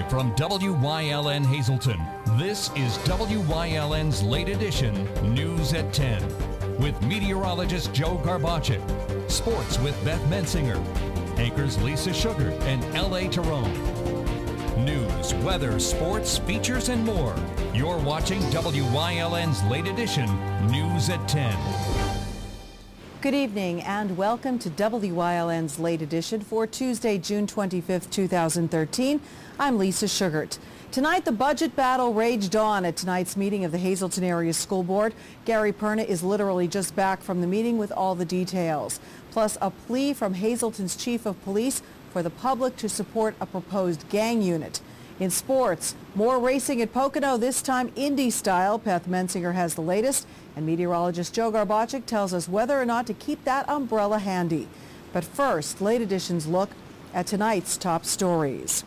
from WYLN Hazleton, this is WYLN's late edition News at 10 with meteorologist Joe Garbacek, sports with Beth Mensinger, anchors Lisa Sugar and L.A. Tyrone. News, weather, sports, features, and more. You're watching WYLN's late edition News at 10. Good evening and welcome to WYLN's late edition for Tuesday, June 25th, 2013. I'm Lisa Sugart. Tonight, the budget battle raged on at tonight's meeting of the Hazleton Area School Board. Gary Perna is literally just back from the meeting with all the details. Plus, a plea from Hazleton's chief of police for the public to support a proposed gang unit. In sports, more racing at Pocono, this time Indy style. Beth Mensinger has the latest, and meteorologist Joe Garbacek tells us whether or not to keep that umbrella handy. But first, late edition's look at tonight's top stories.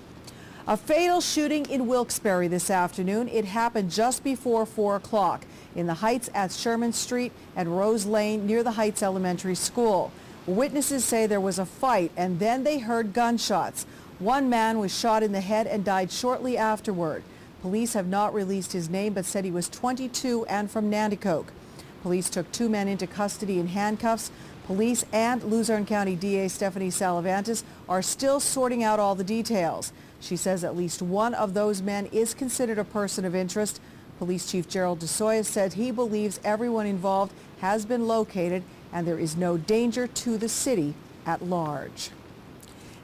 A fatal shooting in Wilkes-Barre this afternoon. It happened just before 4 o'clock in the Heights at Sherman Street and Rose Lane near the Heights Elementary School. Witnesses say there was a fight and then they heard gunshots. One man was shot in the head and died shortly afterward. Police have not released his name but said he was 22 and from Nanticoke. Police took 2 men into custody in handcuffs. Police and Luzerne County DA Stephanie Salavantis are still sorting out all the details. She says at least one of those men is considered a person of interest. Police Chief Gerald DeSoya said he believes everyone involved has been located and there is no danger to the city at large.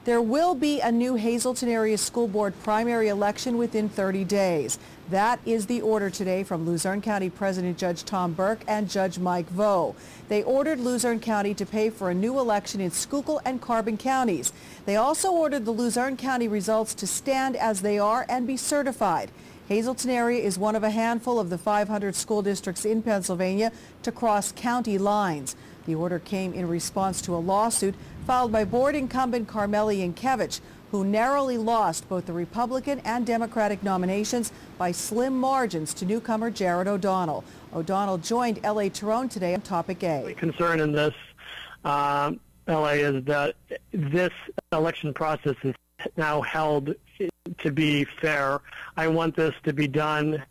There will be a new Hazleton Area School Board primary election within 30 days. That is the order today from Luzerne County President Judge Tom Burke and Judge Mike Vo. They ordered Luzerne County to pay for a new election in Schuylkill and Carbon counties. They also ordered the Luzerne County results to stand as they are and be certified. Hazleton area is one of a handful of the 500 school districts in Pennsylvania to cross county lines. The order came in response to a lawsuit filed by board incumbent Carmeli Yankevich, who narrowly lost both the Republican and Democratic nominations by slim margins to newcomer Jared O'Donnell. O'Donnell joined L.A. Tyrone today on Topic A. The concern in this, L.A., is that this election process is now held to be fair. I want this to be done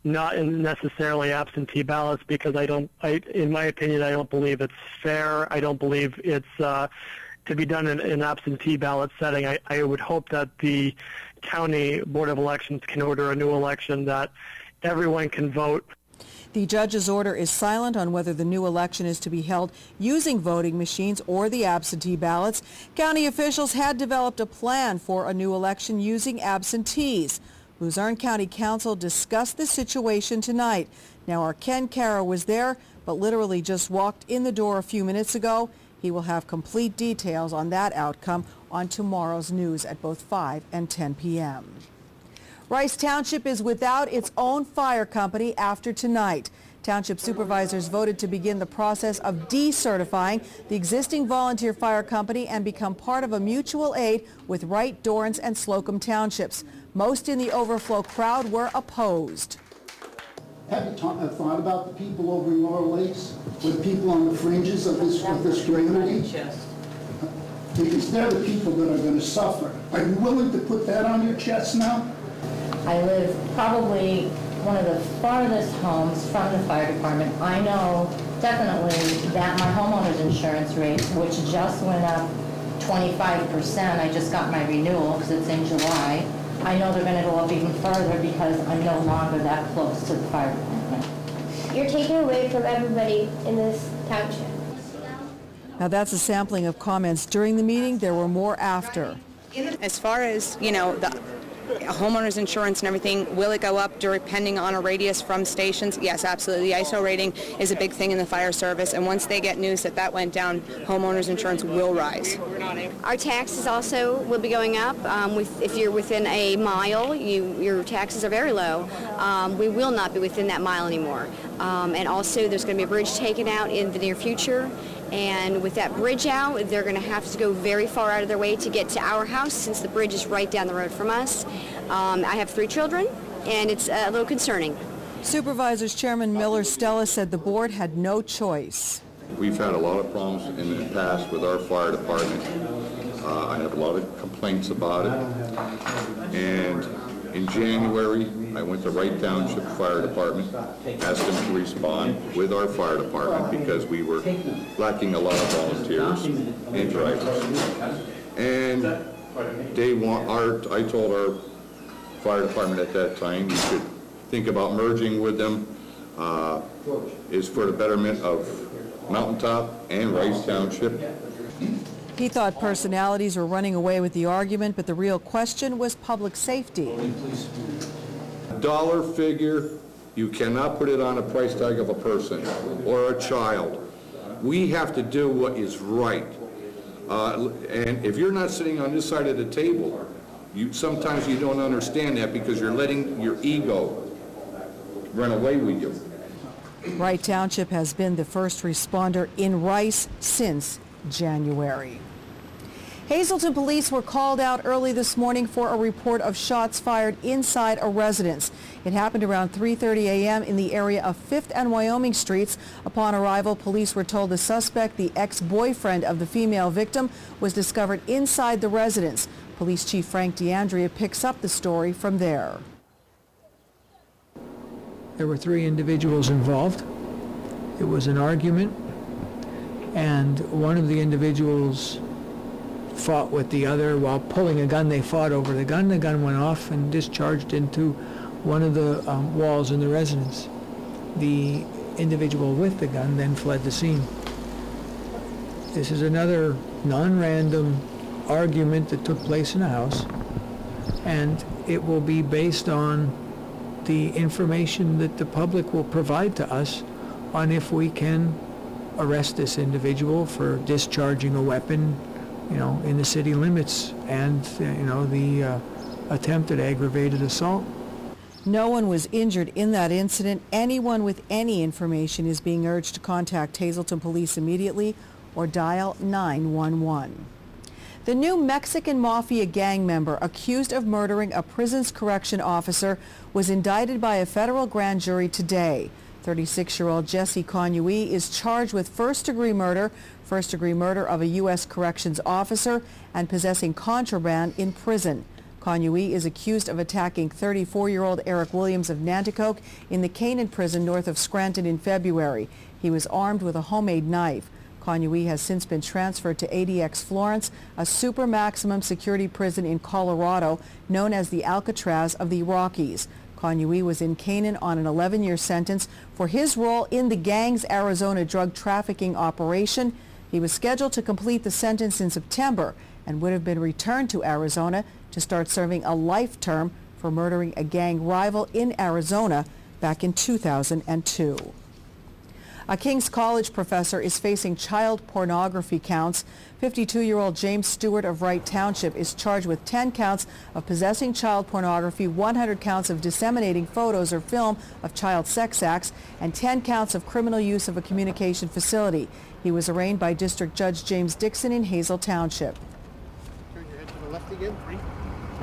not in necessarily absentee ballots because in my opinion, I don't believe it's fair. I don't believe it's to be done in an absentee ballot setting. I would hope that the county board of elections can order a new election that everyone can vote. The judge's order is silent on whether the new election is to be held using voting machines or the absentee ballots. County officials had developed a plan for a new election using absentees. Luzerne County Council discussed the situation tonight. Now, our Ken Cara was there, but literally just walked in the door a few minutes ago. He will have complete details on that outcome on tomorrow's news at both 5 and 10 p.m. Rice Township is without its own fire company after tonight. Township supervisors voted to begin the process of decertifying the existing volunteer fire company and become part of a mutual aid with Wright, Dorrance, and Slocum townships. Most in the overflow crowd were opposed. Have you thought about the people over in Laurel Lakes, or the people on the fringes of this community? Because they're the people that are going to suffer. Are you willing to put that on your chest now? I live probably one of the farthest homes from the fire department. I know definitely that my homeowner's insurance rate, which just went up 25%, I just got my renewal because it's in July. I know they're going to go up even further because I'm no longer that close to the fire department. You're taking away from everybody in this township. Now that's a sampling of comments during the meeting. There were more after. As far as, you know, the homeowners insurance and everything, will it go up depending on a radius from stations? Yes, absolutely. The ISO rating is a big thing in the fire service, and once they get news that that went down, homeowners insurance will rise. Our taxes also will be going up. If you're within a mile, your taxes are very low. We will not be within that mile anymore. And also there's going to be a bridge taken out in the near future. And with that bridge out, they're going to have to go very far out of their way to get to our house since the bridge is right down the road from us. I have 3 children, and it's a little concerning. Supervisors Chairman Miller Stella said the board had no choice. We've had a lot of problems in the past with our fire department. I have a lot of complaints about it. And In January, I went to Wright Township Fire Department, asked them to respond with our fire department because we were lacking a lot of volunteers and drivers. And I told our fire department at that time, you should think about merging with them, is for the betterment of Mountaintop and Rice Township. He thought personalities were running away with the argument, but the real question was public safety. Dollar figure, you cannot put it on a price tag of a person or a child. We have to do what is right. And if you're not sitting on this side of the table, sometimes you don't understand that because you're letting your ego run away with you. Wright Township has been the first responder in Rice since January. Hazleton police were called out early this morning for a report of shots fired inside a residence. It happened around 3:30 a.m. in the area of 5th and Wyoming Streets. Upon arrival, police were told the suspect, the ex-boyfriend of the female victim, was discovered inside the residence. Police Chief Frank DeAndrea picks up the story from there. There were 3 individuals involved. It was an argument, and one of the individuals fought with the other while pulling a gun. They fought over the gun. The gun went off and discharged into one of the walls in the residence. The individual with the gun then fled the scene. This is another non-random argument that took place in a house, and it will be based on the information that the public will provide to us on if we can arrest this individual for discharging a weapon, in the city limits, and, the attempted aggravated assault. No one was injured in that incident. Anyone with any information is being urged to contact Hazleton Police immediately or dial 911. The new Mexican Mafia gang member accused of murdering a prison's correction officer was indicted by a federal grand jury today. 36-year-old Jesse Conui is charged with first-degree murder of a U.S. corrections officer, and possessing contraband in prison. Conui is accused of attacking 34-year-old Eric Williams of Nanticoke in the Canaan prison north of Scranton in February. He was armed with a homemade knife. Conui has since been transferred to ADX Florence, a super maximum security prison in Colorado known as the Alcatraz of the Rockies. Conui was in Canaan on an 11-year sentence for his role in the gang's Arizona drug trafficking operation. He was scheduled to complete the sentence in September and would have been returned to Arizona to start serving a life term for murdering a gang rival in Arizona back in 2002. A King's College professor is facing child pornography counts. 52-year-old James Stewart of Wright Township is charged with 10 counts of possessing child pornography, 100 counts of disseminating photos or film of child sex acts, and 10 counts of criminal use of a communication facility. He was arraigned by District Judge James Dixon in Hazel Township. Turn your head to the left again.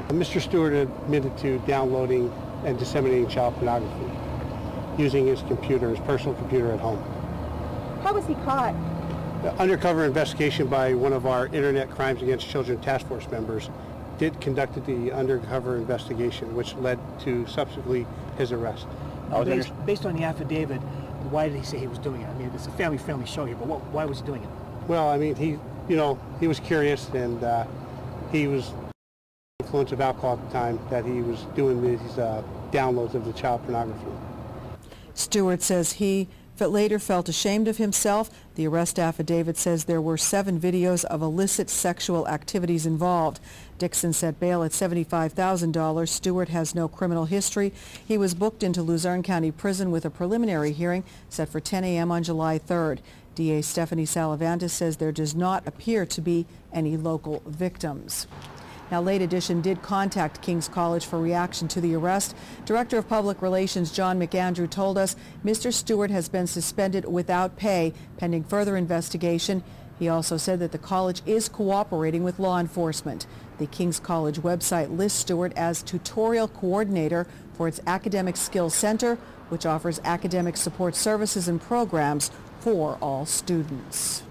Mr. Stewart admitted to downloading and disseminating child pornography using his computer, his personal computer at home. How was he caught? Undercover investigation by one of our Internet Crimes Against Children Task Force members conducted the undercover investigation, which led to subsequently his arrest. Based on the affidavit, why did he say he was doing it? I mean, it's a family-friendly show here, but why was he doing it? Well, I mean, he was curious, and he was influence of alcohol at the time that he was doing these downloads of the child pornography. Stewart says he later felt ashamed of himself. The arrest affidavit says there were 7 videos of illicit sexual activities involved. Dixon set bail at $75,000. Stewart has no criminal history. He was booked into Luzerne County Prison with a preliminary hearing set for 10 a.m. on July 3rd. DA Stephanie Salavantis says there does not appear to be any local victims. Now, Late Edition did contact King's College for reaction to the arrest. Director of Public Relations John McAndrew told us Mr. Stewart has been suspended without pay pending further investigation. He also said that the college is cooperating with law enforcement. The King's College website lists Stewart as tutorial coordinator for its Academic Skills Center, which offers academic support services and programs for all students.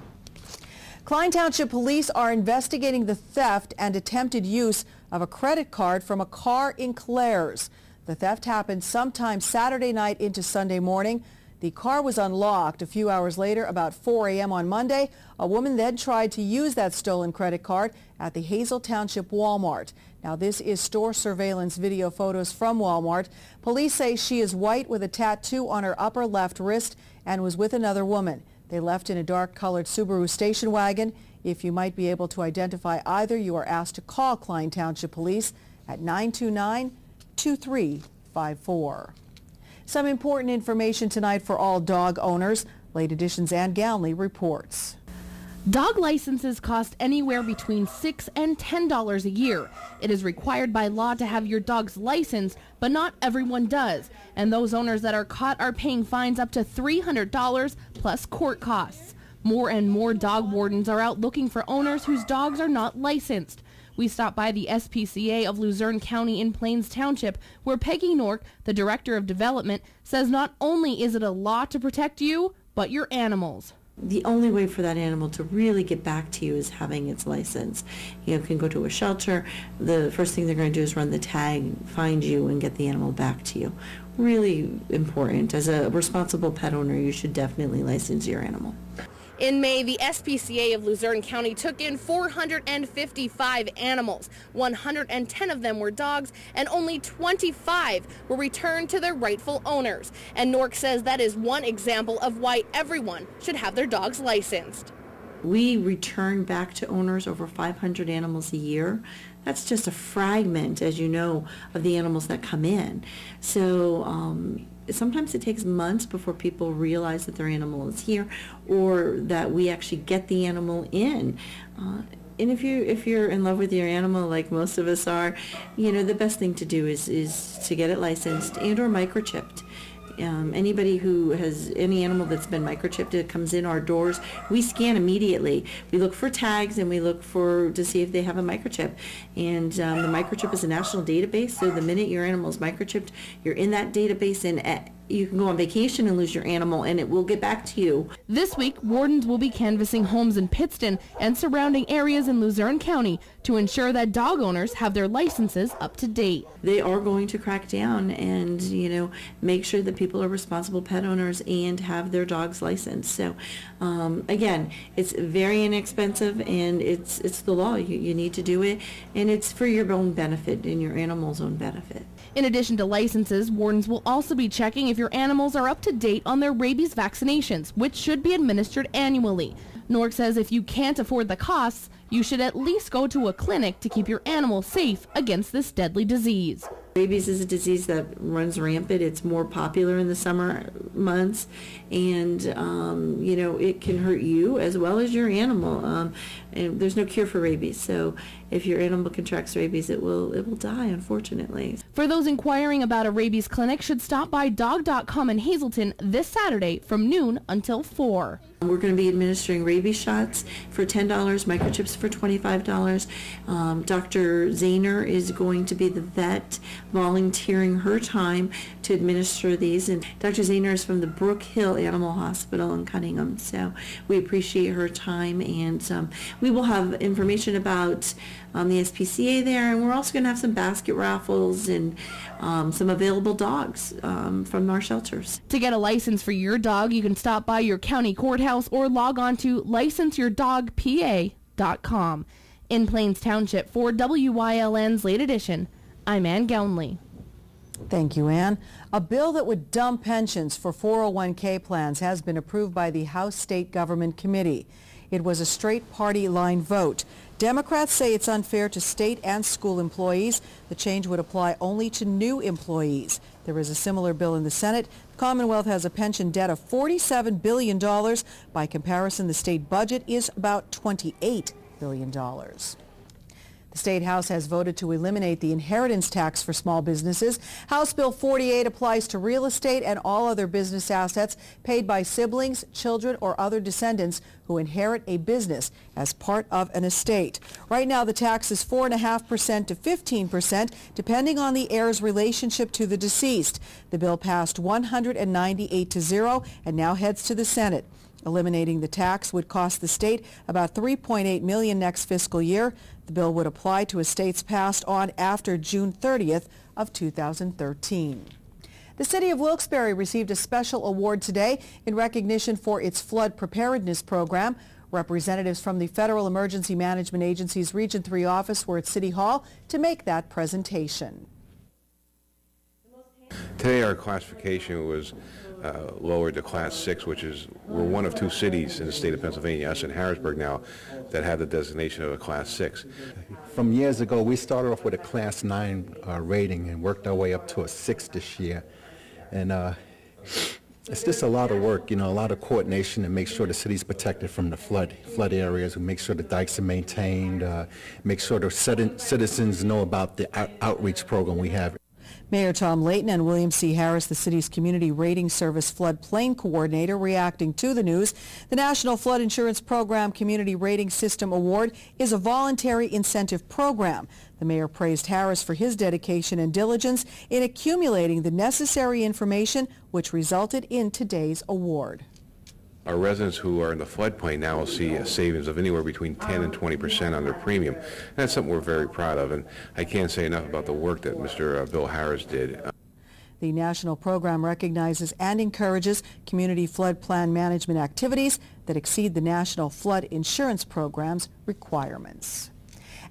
Klein Township Police are investigating the theft and attempted use of a credit card from a car in Clares. The theft happened sometime Saturday night into Sunday morning. The car was unlocked a few hours later, about 4 a.m. on Monday. A woman then tried to use that stolen credit card at the Hazel Township Walmart. Now, this is store surveillance video photos from Walmart. Police say she is white with a tattoo on her upper left wrist and was with another woman. They left in a dark-colored Subaru station wagon. If you might be able to identify either, you are asked to call Klein Township Police at 929-2354. Some important information tonight for all dog owners. Late Edition's Ann Gownley reports. Dog licenses cost anywhere between $6 and $10 a year. It is required by law to have your dog's license, but not everyone does. And those owners that are caught are paying fines up to $300 plus court costs. More and more dog wardens are out looking for owners whose dogs are not licensed. We stopped by the SPCA of Luzerne County in Plains Township, where Peggy Nork, the Director of Development, says not only is it a law to protect you, but your animals. The only way for that animal to really get back to you is having its license. You can go to a shelter. The first thing they're going to do is run the tag, find you, and get the animal back to you. Really important. As a responsible pet owner, you should definitely license your animal. In May, the SPCA of Luzerne County took in 455 animals. 110 of them were dogs, and only 25 were returned to their rightful owners. And Nork says that is one example of why everyone should have their dogs licensed. We return back to owners over 500 animals a year. That's just a fragment, as you know, of the animals that come in. So sometimes it takes months before people realize that their animal is here, or that we actually get the animal in. And if you're in love with your animal, like most of us are, you know, the best thing to do is to get it licensed and or microchipped. Anybody who has any animal that's been microchipped, it comes in our doors, we scan immediately. We look for tags and we look to see if they have a microchip. And the microchip is a national database, so the minute your animal is microchipped, you're in that database, and you can go on vacation and lose your animal, and it will get back to you. This week, wardens will be canvassing homes in Pittston and surrounding areas in Luzerne County to ensure that dog owners have their licenses up to date. They are going to crack down and, you know, make sure that people are responsible pet owners and have their dogs licensed. So, again, it's very inexpensive, and it's the law. You need to do it, and it's for your own benefit and your animal's own benefit. In addition to licenses, wardens will also be checking if your animals are up to date on their rabies vaccinations, which should be administered annually. Nork says if you can't afford the costs, you should at least go to a clinic to keep your animal safe against this deadly disease. Rabies is a disease that runs rampant. It's more popular in the summer months, and you know, it can hurt you as well as your animal. And there's no cure for rabies, so if your animal contracts rabies, it will die, unfortunately. For those inquiring about a rabies clinic, should stop by dog.com in Hazleton this Saturday from noon until 4. We're going to be administering rabies shots for $10, microchips for $25. Dr. Zahner is going to be the vet volunteering her time to administer these. And Dr. Zahner is from the Brook Hill Animal Hospital in Cunningham, so we appreciate her time. And we will have information about the SPCA there, and we're also going to have some basket raffles and some available dogs from our shelters. To get a license for your dog, you can stop by your county courthouse or log on to licenseyourdogpa.com. In Plains Township, for WYLN's Late Edition, I'm Ann Gownley. Thank you, Ann. A bill that would dump pensions for 401k plans has been approved by the House State Government Committee. It was a straight party line vote. Democrats say it's unfair to state and school employees. The change would apply only to new employees. There is a similar bill in the Senate. The Commonwealth has a pension debt of $47 billion. By comparison, the state budget is about $28 billion. The State House has voted to eliminate the inheritance tax for small businesses. House Bill 48 applies to real estate and all other business assets paid by siblings, children, or other descendants who inherit a business as part of an estate. Right now, the tax is 4.5% to 15%, depending on the heir's relationship to the deceased. The bill passed 198 to 0 and now heads to the Senate. Eliminating the tax would cost the state about $3.8 million next fiscal year. The bill would apply to estates passed on after June 30th of 2013. The city of Wilkes-Barre received a special award today in recognition for its flood preparedness program. Representatives from the Federal Emergency Management Agency's Region 3 office were at City Hall to make that presentation. Today our classification was lowered to Class 6, which is, we're one of 2 cities in the state of Pennsylvania, us and Harrisburg now, that have the designation of a Class 6. From years ago, we started off with a Class 9 rating and worked our way up to a 6 this year. And it's just a lot of work, you know, a lot of coordination to make sure the city's protected from the flood areas, and make sure the dikes are maintained, make sure the citizens know about the outreach program we have. Mayor Tom Layton and William C. Harris, the city's Community Rating Service floodplain coordinator, reacting to the news. The National Flood Insurance Program Community Rating System Award is a voluntary incentive program. The mayor praised Harris for his dedication and diligence in accumulating the necessary information, which resulted in today's award. Our residents who are in the floodplain now will see a savings of anywhere between 10 and 20% on their premium. And that's something we're very proud of, and I can't say enough about the work that Mr. Bill Harris did. The national program recognizes and encourages community flood plan management activities that exceed the National Flood Insurance Program's requirements.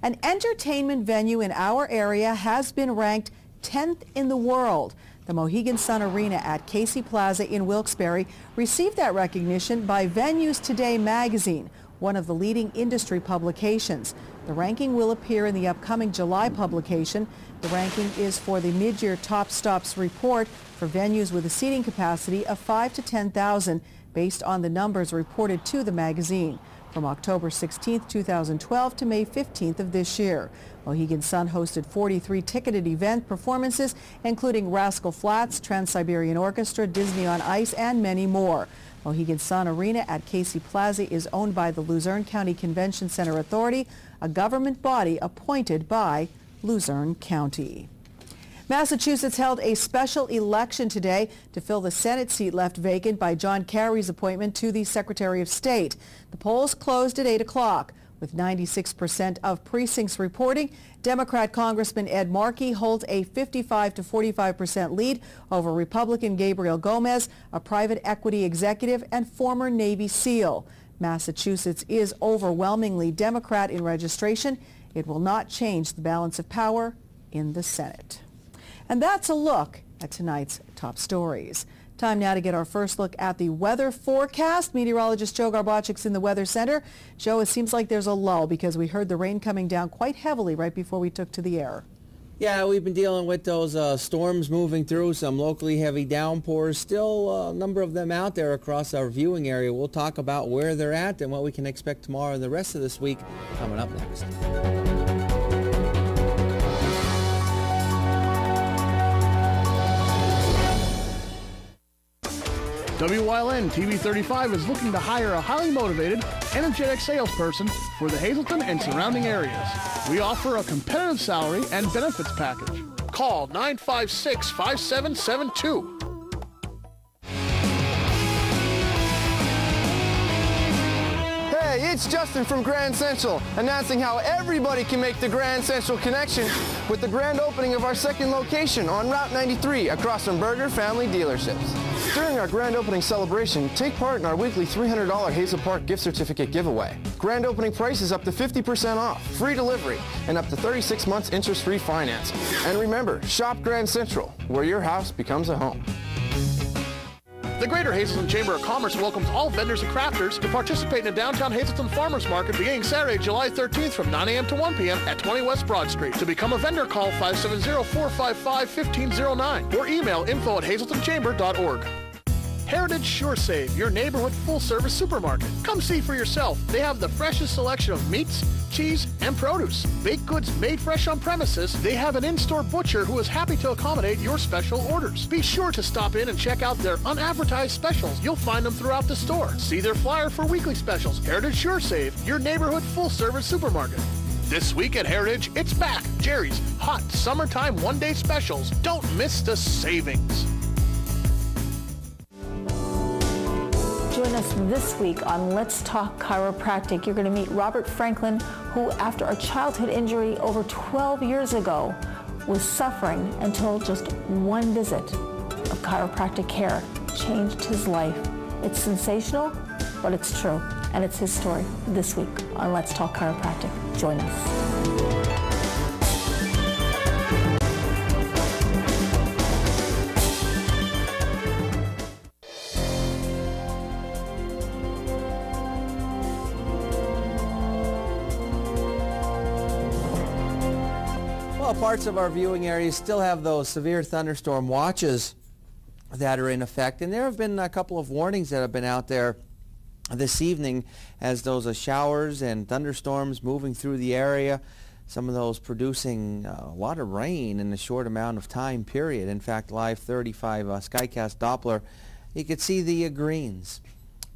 An entertainment venue in our area has been ranked 10th in the world. The Mohegan Sun Arena at Casey Plaza in Wilkes-Barre received that recognition by Venues Today magazine, one of the leading industry publications. The ranking will appear in the upcoming July publication. The ranking is for the mid-year Top Stops report for venues with a seating capacity of 5,000 to 10,000 based on the numbers reported to the magazine from October 16, 2012 to May 15th of this year. Mohegan Sun hosted 43 ticketed event performances, including Rascal Flatts, Trans-Siberian Orchestra, Disney on Ice, and many more. Mohegan Sun Arena at Casey Plaza is owned by the Luzerne County Convention Center Authority, a government body appointed by Luzerne County. Massachusetts held a special election today to fill the Senate seat left vacant by John Kerry's appointment to the Secretary of State. The polls closed at 8 o'clock. With 96% of precincts reporting, Democrat Congressman Ed Markey holds a 55 to 45% lead over Republican Gabriel Gomez, a private equity executive and former Navy SEAL. Massachusetts is overwhelmingly Democrat in registration. It will not change the balance of power in the Senate. And that's a look at tonight's top stories. Time now to get our first look at the weather forecast. Meteorologist Joe Garbachik's in the Weather Center. Joe, it seems like there's a lull because we heard the rain coming down quite heavily right before we took to the air. Yeah, we've been dealing with those storms moving through, some locally heavy downpours. Still a number of them out there across our viewing area. We'll talk about where they're at and what we can expect tomorrow and the rest of this week coming up next. WYLN TV 35 is looking to hire a highly motivated, energetic salesperson for the Hazleton and surrounding areas. We offer a competitive salary and benefits package. Call 956-5772. Hey, it's Justin from Grand Central, announcing how everybody can make the Grand Central connection with the grand opening of our second location on Route 93 across from Berger Family Dealerships. During our grand opening celebration, take part in our weekly $300 Hazel Park gift certificate giveaway. Grand opening price is up to 50% off, free delivery, and up to 36 months interest-free finance. And remember, shop Grand Central, where your house becomes a home. The Greater Hazleton Chamber of Commerce welcomes all vendors and crafters to participate in the downtown Hazleton Farmers Market beginning Saturday, July 13th from 9 a.m. to 1 p.m. at 20 West Broad Street. To become a vendor, call 570-455-1509 or email info@hazletonchamber.org. Heritage Sure Save, your neighborhood full-service supermarket. Come see for yourself. They have the freshest selection of meats, cheese, and produce. Baked goods made fresh on premises. They have an in-store butcher who is happy to accommodate your special orders. Be sure to stop in and check out their unadvertised specials. You'll find them throughout the store. See their flyer for weekly specials. Heritage Sure Save, your neighborhood full-service supermarket. This week at Heritage, it's back. Jerry's hot summertime one-day specials. Don't miss the savings. Join us this week on Let's Talk Chiropractic. You're going to meet Robert Franklin, who after a childhood injury over 12 years ago was suffering until just one visit of chiropractic care changed his life. It's sensational, but it's true. And it's his story this week on Let's Talk Chiropractic. Join us. Well, parts of our viewing areas still have those severe thunderstorm watches that are in effect, and there have been a couple of warnings that have been out there this evening as those showers and thunderstorms moving through the area, some of those producing a lot of rain in a short amount of time period. In fact, Live 35 Skycast Doppler, you could see the greens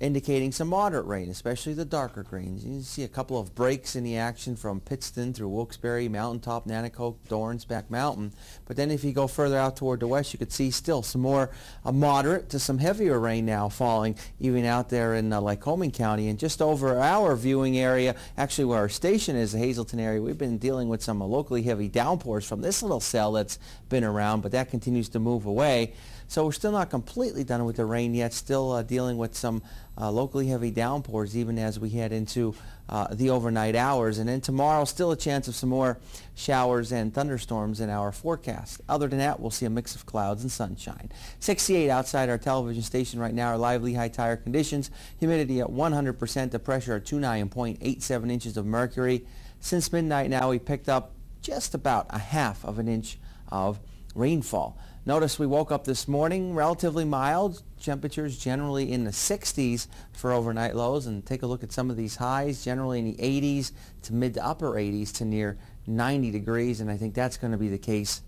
indicating some moderate rain, especially the darker greens. You can see a couple of breaks in the action from Pittston through Wilkes-Barre, Mountaintop, Nanticoke, Dorrance, Back Mountain. But then if you go further out toward the west, you could see still some more moderate to some heavier rain now falling, even out there in Lycoming County. And just over our viewing area, actually where our station is, the Hazleton area, we've been dealing with some locally heavy downpours from this little cell that's been around, but that continues to move away. So we're still not completely done with the rain yet, still dealing with some locally heavy downpours even as we head into the overnight hours. And then tomorrow, still a chance of some more showers and thunderstorms in our forecast. Other than that, we'll see a mix of clouds and sunshine. 68 outside our television station right now are lively high tire conditions. Humidity at 100%, the pressure at 29.87 inches of mercury. Since midnight now, we picked up just about a half of an inch of rainfall. Notice we woke up this morning relatively mild, temperatures generally in the 60s for overnight lows, and take a look at some of these highs, generally in the 80s to mid to upper 80s to near 90 degrees, and I think that's going to be the case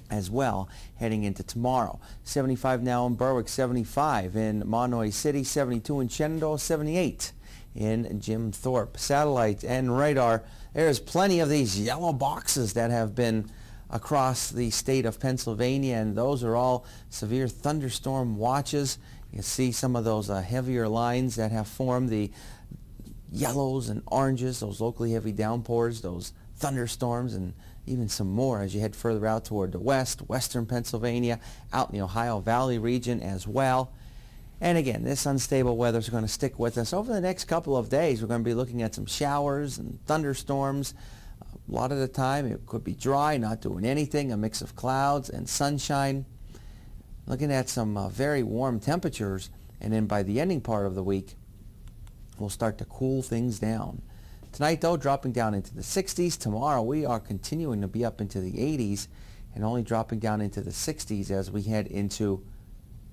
as well heading into tomorrow. 75 now in Berwick, 75 in Monoy City, 72 in Shenandoah, 78 in Jim Thorpe. Satellite and radar, there's plenty of these yellow boxes that have been across the state of Pennsylvania, and those are all severe thunderstorm watches. You see some of those heavier lines that have formed, the yellows and oranges, those locally heavy downpours, those thunderstorms, and even some more as you head further out toward the west, western Pennsylvania, out in the Ohio Valley region as well. And again, this unstable weather is going to stick with us over the next couple of days. We're going to be looking at some showers and thunderstorms. A lot of the time it could be dry, not doing anything, a mix of clouds and sunshine. Looking at some very warm temperatures, and then by the ending part of the week we'll start to cool things down. Tonight though, dropping down into the 60s. Tomorrow we are continuing to be up into the 80s and only dropping down into the 60s as we head into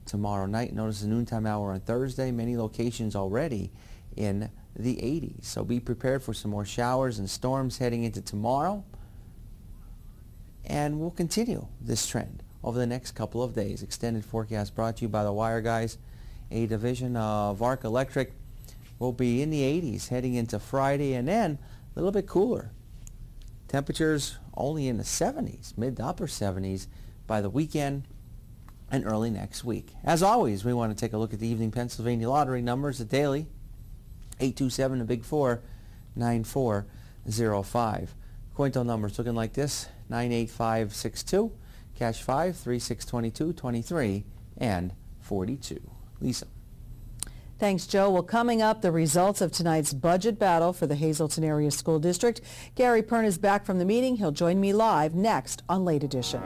tomorrow night. Notice the noontime hour on Thursday, many locations already in the 80s. So be prepared for some more showers and storms heading into tomorrow. And we'll continue this trend over the next couple of days. Extended forecast brought to you by the Wire Guys, a division of Arc Electric. We'll be in the 80s heading into Friday, and then a little bit cooler. Temperatures only in the 70s, mid to upper 70s by the weekend and early next week. As always, we want to take a look at the evening Pennsylvania lottery numbers, the daily. 827, the big 4, 9405. Coin numbers looking like this: 98562, cash 5, 3622, 23, and 42. Lisa. Thanks, Joe. Well, coming up, the results of tonight's budget battle for the Hazleton Area School District. Gary Pern is back from the meeting. He'll join me live next on Late Edition.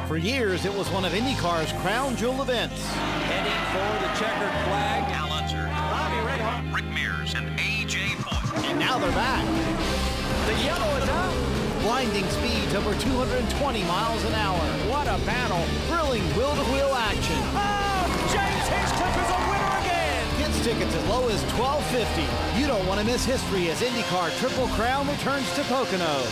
For years, it was one of IndyCar's crown jewel events. Heading for the checkered flag, Al Unser, Bobby Rahal, Rick Mears, and A.J. Foyt. And now they're back. The yellow is out. Blinding speeds over 220 miles an hour. What a battle. Thrilling wheel-to-wheel action. Oh, James Hinchcliffe is a winner again. Kids tickets as low as $12.50. You don't want to miss history as IndyCar Triple Crown returns to Pocono.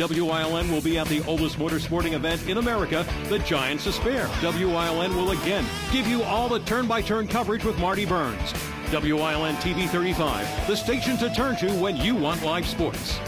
WILN will be at the oldest motorsporting event in America, the Giants of Spare. WILN will again give you all the turn-by-turn coverage with Marty Burns. WILN TV 35, the station to turn to when you want live sports.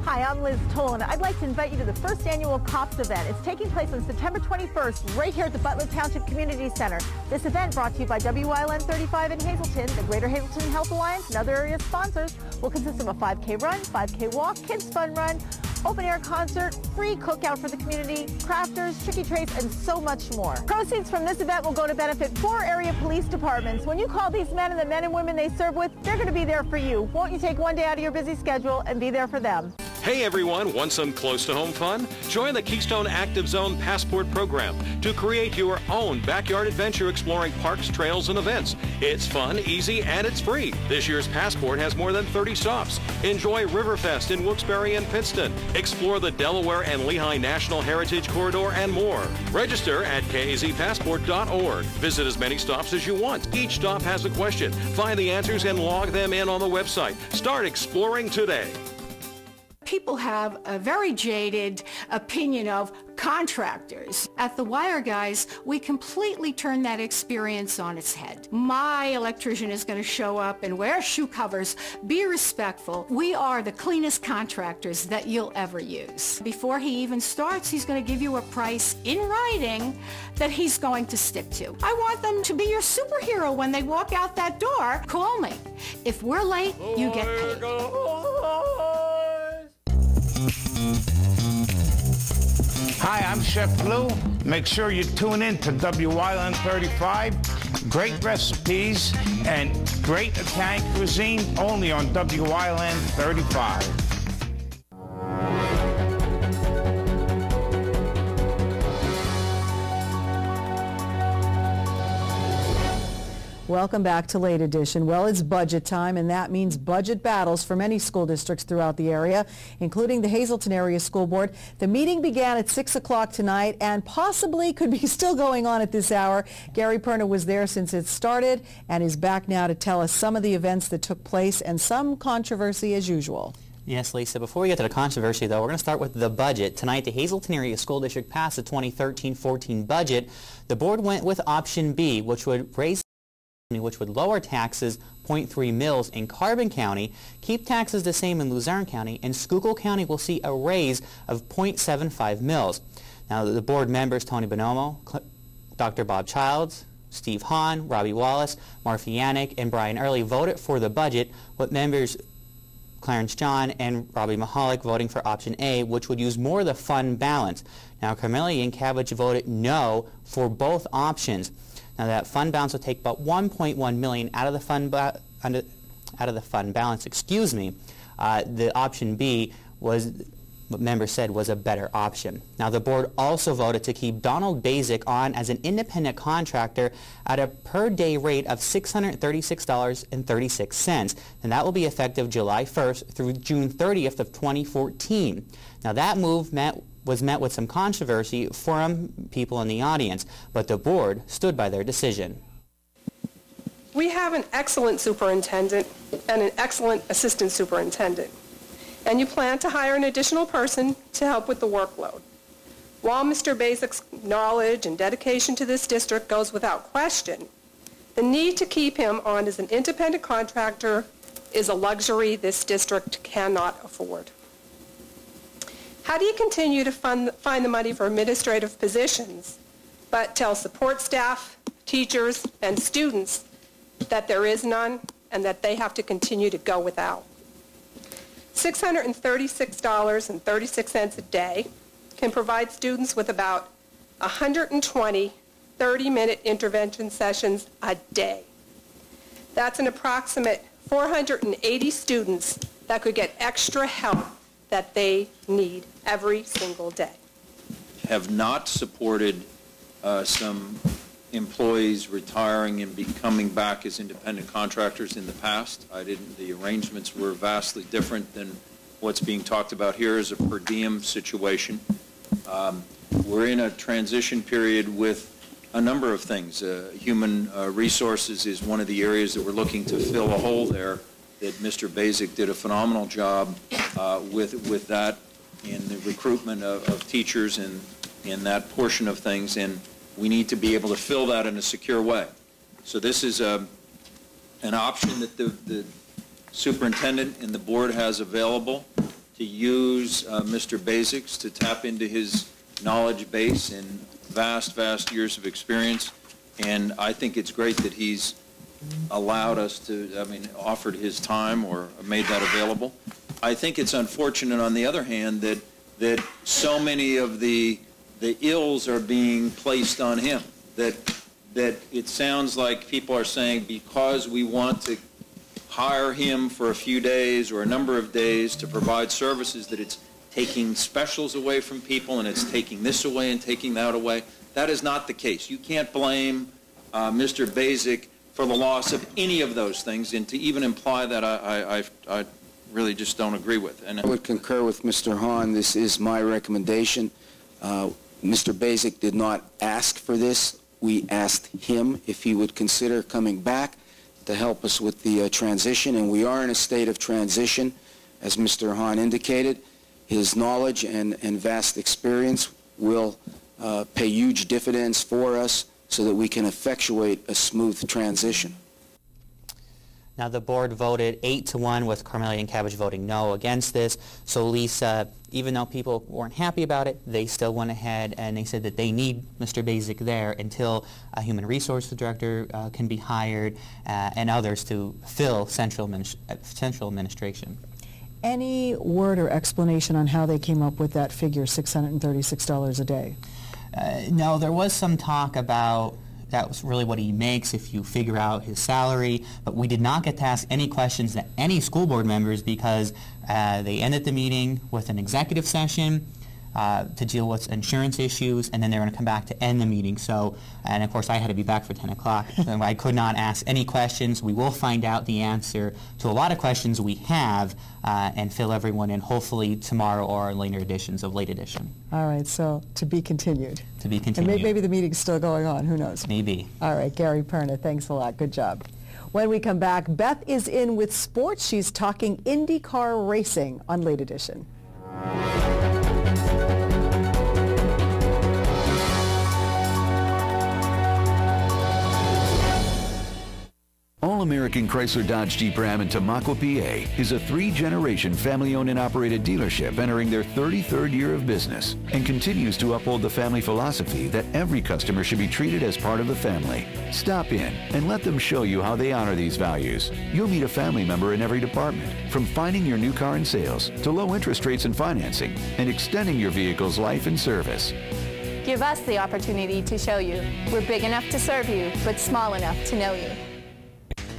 Hi, I'm Liz Tolan. I'd like to invite you to the first annual COPS event. It's taking place on September 21st right here at the Butler Township Community Center. This event, brought to you by WILN 35 in Hazleton, the Greater Hazleton Health Alliance, and other area sponsors, will consist of a 5K run, 5K walk, kids fun run, open air concert, free cookout for the community, crafters, tricky trays, and so much more. Proceeds from this event will go to benefit 4 area police departments. When you call these men and the men and women they serve with, they're going to be there for you. Won't you take one day out of your busy schedule and be there for them? Hey everyone, want some close-to-home fun? Join the Keystone Active Zone Passport program to create your own backyard adventure exploring parks, trails, and events. It's fun, easy, and it's free. This year's Passport has more than 30 stops. Enjoy Riverfest in Wilkes-Barre and Pittston. Explore the Delaware and Lehigh National Heritage Corridor and more. Register at kazpassport.org. Visit as many stops as you want. Each stop has a question. Find the answers and log them in on the website. Start exploring today. People have a very jaded opinion of contractors. At The Wire Guys, we completely turn that experience on its head. My electrician is going to show up and wear shoe covers. Be respectful. We are the cleanest contractors that you'll ever use. Before he even starts, he's going to give you a price in writing that he's going to stick to. I want them to be your superhero when they walk out that door. Call me. If we're late, you get paid. Hi, I'm Chef Lou. Make sure you tune in to WILN 35. Great recipes and great Italian cuisine only on WILN 35. Welcome back to Late Edition. Well, it's budget time, and that means budget battles for many school districts throughout the area, including the Hazleton Area School Board. The meeting began at 6 o'clock tonight and possibly could be still going on at this hour. Gary Perna was there since it started and is back now to tell us some of the events that took place and some controversy as usual. Yes, Lisa. Before we get to the controversy, though, we're going to start with the budget. Tonight, the Hazleton Area School District passed the 2013-14 budget. The board went with option B, which would lower taxes 0.3 mils in Carbon County, keep taxes the same in Luzerne County, and Schuylkill County will see a raise of 0.75 mils. Now, the board members, Tony Bonomo, Dr. Bob Childs, Steve Hahn, Robbie Wallace, Marfi Yannick, and Brian Early voted for the budget, with members Clarence John and Robbie Mahalik voting for option A, which would use more of the fund balance. Now, Carmela Yankovich voted no for both options. Now, that fund balance will take about $1.1 million out of the fund balance. Excuse me. The option B was what members said was a better option. Now, the board also voted to keep Donald Basic on as an independent contractor at a per-day rate of $636.36, and that will be effective July 1st through June 30th of 2014. Now, that move was met with some controversy from people in the audience, but the board stood by their decision. We have an excellent superintendent and an excellent assistant superintendent, and you plan to hire an additional person to help with the workload. While Mr. Basic's knowledge and dedication to this district goes without question, the need to keep him on as an independent contractor is a luxury this district cannot afford. How do you continue to find the money for administrative positions, but tell support staff, teachers, and students that there is none and that they have to continue to go without? $636.36 a day can provide students with about 120 30-minute intervention sessions a day. That's an approximate 480 students that could get extra help that they need every single day. Have not supported some employees retiring and becoming back as independent contractors in the past. The arrangements were vastly different than what's being talked about here as a per diem situation. We're in a transition period with a number of things. Human resources is one of the areas that we're looking to fill a hole there. that Mr. Basic did a phenomenal job with that in the recruitment of teachers and in that portion of things, and we need to be able to fill that in a secure way. So this is an option that the superintendent and the board has available to use Mr. Basics to tap into his knowledge base and vast years of experience. And I think it's great that he's allowed us to, offered his time or made that available. I think it's unfortunate, on the other hand, that so many of the ills are being placed on him. That it sounds like people are saying because we want to hire him for a few days or a number of days to provide services, that it's taking specials away from people and it's taking this away and taking that away. That is not the case. You can't blame Mr. Basic for the loss of any of those things, and to even imply that I really just don't agree with. And I would concur with Mr. Hahn. This is my recommendation. Mr. Basic did not ask for this. We asked him if he would consider coming back to help us with the transition, and we are in a state of transition, as Mr. Hahn indicated. His knowledge and vast experience will pay huge dividends for us so that we can effectuate a smooth transition. Now, the board voted 8-1 with Carmelia and Cabbage voting no against this. So, Lisa, even though people weren't happy about it, they still went ahead and they said that they need Mr. Basic there until a human resources director can be hired and others to fill central administration. Any word or explanation on how they came up with that figure, $636 a day? No, there was some talk about that was really what he makes if you figure out his salary, but we did not get to ask any questions to any school board members because they ended the meeting with an executive session to deal with insurance issues, and then they're going to come back to end the meeting. So, and of course I had to be back for 10 o'clock, so I could not ask any questions. We will find out the answer to a lot of questions we have and fill everyone in hopefully tomorrow or later editions of Late Edition. All right, so to be continued. To be continued. And maybe the meeting's still going on, who knows? Maybe. All right, Gary Perna, thanks a lot, good job. When we come back, Beth is in with sports. She's talking IndyCar racing on Late Edition. All-American Chrysler Dodge Jeep Ram in Tamaqua, PA is a 3-generation family-owned and operated dealership entering their 33rd year of business and continues to uphold the family philosophy that every customer should be treated as part of the family. Stop in and let them show you how they honor these values. You'll meet a family member in every department, from finding your new car in sales to low interest rates and financing and extending your vehicle's life and service. Give us the opportunity to show you. We're big enough to serve you, but small enough to know you.